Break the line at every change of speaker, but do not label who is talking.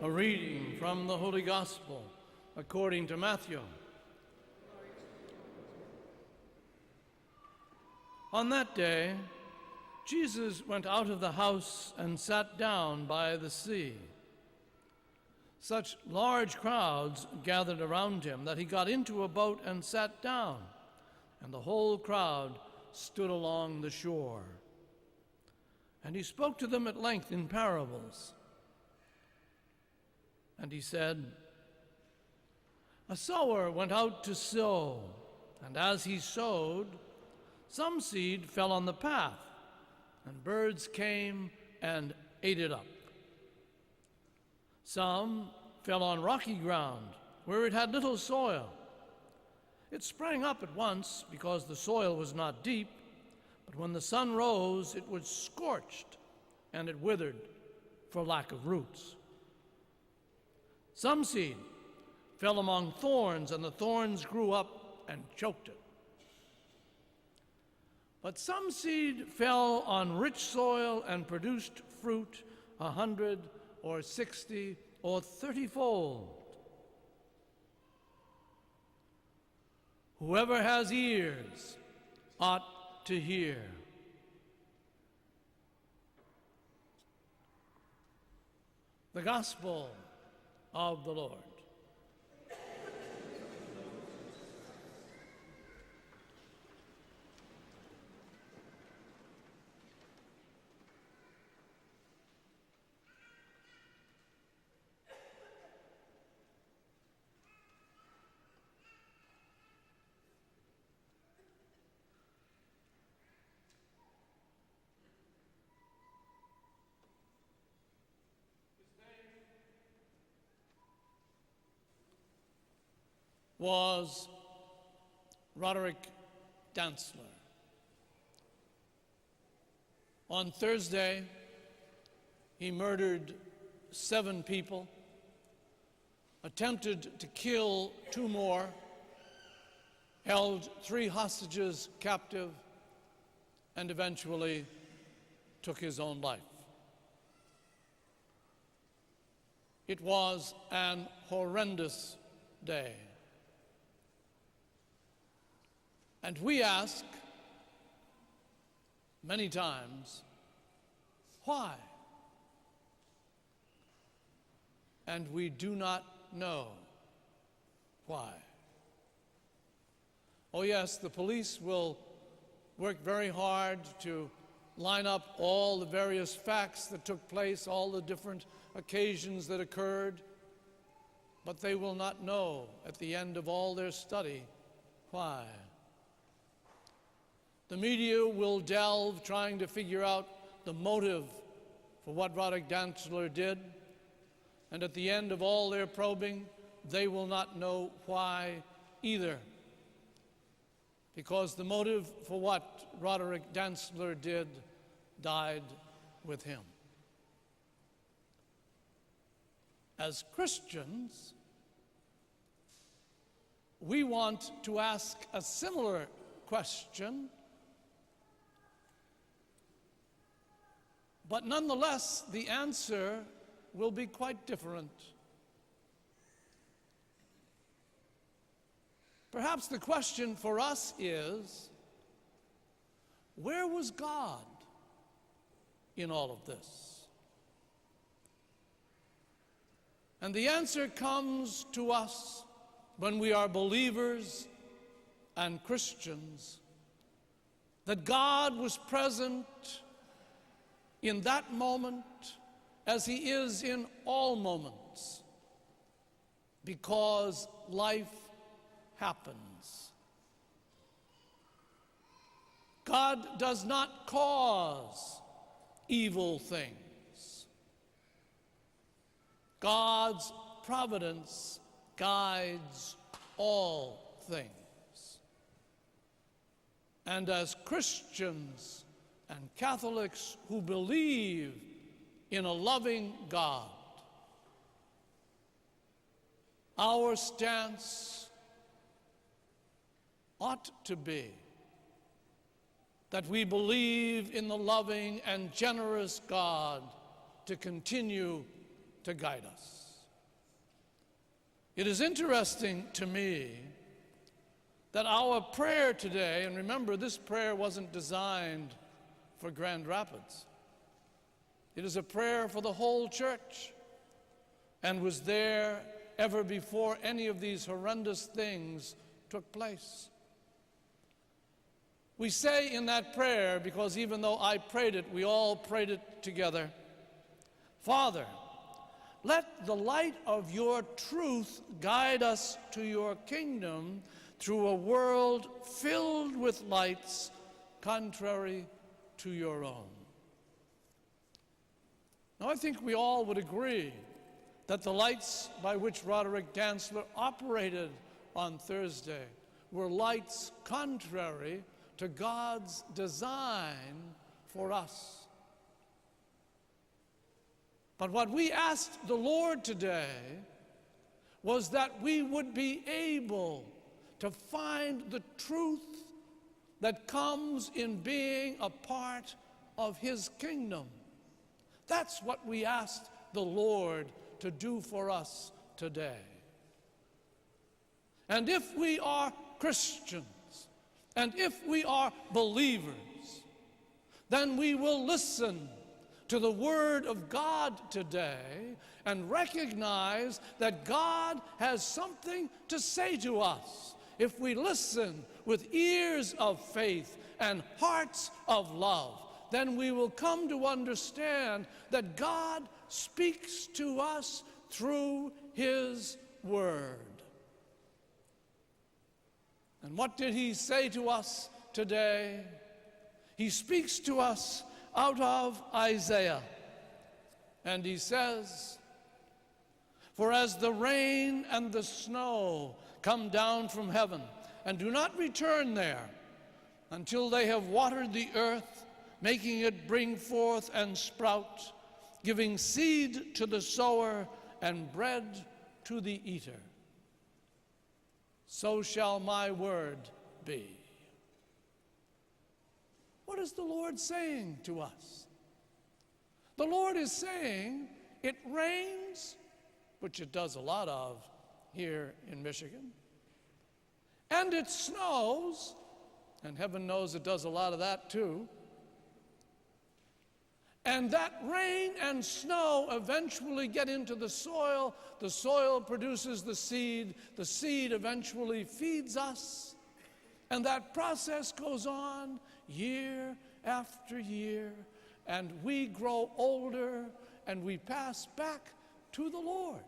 A reading from the Holy Gospel according to Matthew. On that day, Jesus went out of the house and sat down by the sea. Such large crowds gathered around him that he got into a boat and sat down, and the whole crowd stood along the shore. And he spoke to them at length in parables. And he said, "A sower went out to sow, and as he sowed, some seed fell on the path, and birds came and ate it up. Some fell on rocky ground, where it had little soil. It sprang up at once because the soil was not deep, but when the sun rose, it was scorched, and it withered for lack of roots. Some seed fell among thorns, and the thorns grew up and choked it. But some seed fell on rich soil and produced fruit 100 or 60 or 30-fold. Whoever has ears ought to hear." The Gospel of the Lord. Was Roderick Dantzler. On Thursday, he murdered 7 people, attempted to kill 2 more, held 3 hostages captive, and eventually took his own life. It was an horrendous day. And we ask many times, why? And we do not know why. Oh yes, the police will work very hard to line up all the various facts that took place, all the different occasions that occurred, but they will not know at the end of all their study why. The media will delve trying to figure out the motive for what Roderick Dantzler did, and at the end of all their probing, they will not know why either, because the motive for what Roderick Dantzler did died with him. As Christians, we want to ask a similar question, but nonetheless, the answer will be quite different. Perhaps the question for us is, where was God in all of this? And the answer comes to us when we are believers and Christians, that God was present in that moment as he is in all moments, because life happens. God does not cause evil things. God's providence guides all things. And as Christians and Catholics who believe in a loving God, our stance ought to be that we believe in the loving and generous God to continue to guide us. It is interesting to me that our prayer today, and remember, this prayer wasn't designed for Grand Rapids. It is a prayer for the whole church and was there ever before any of these horrendous things took place. We say in that prayer, because even though I prayed it, we all prayed it together, Father, let the light of your truth guide us to your kingdom through a world filled with lights contrary to your own. Now, I think we all would agree that the lights by which Roderick Gansler operated on Thursday were lights contrary to God's design for us. But what we asked the Lord today was that we would be able to find the truth that comes in being a part of His kingdom. That's what we asked the Lord to do for us today. And if we are Christians, and if we are believers, then we will listen to the Word of God today and recognize that God has something to say to us if we listen with ears of faith and hearts of love. Then we will come to understand that God speaks to us through His Word. And what did He say to us today? He speaks to us out of Isaiah. And He says, "For as the rain and the snow come down from heaven and do not return there until they have watered the earth, making it bring forth and sprout, giving seed to the sower and bread to the eater, so shall my word be." What is the Lord saying to us? The Lord is saying it rains, which it does a lot of here in Michigan, and it snows, and heaven knows it does a lot of that too. And that rain and snow eventually get into the soil produces the seed eventually feeds us, and that process goes on year after year, and we grow older and we pass back to the Lord.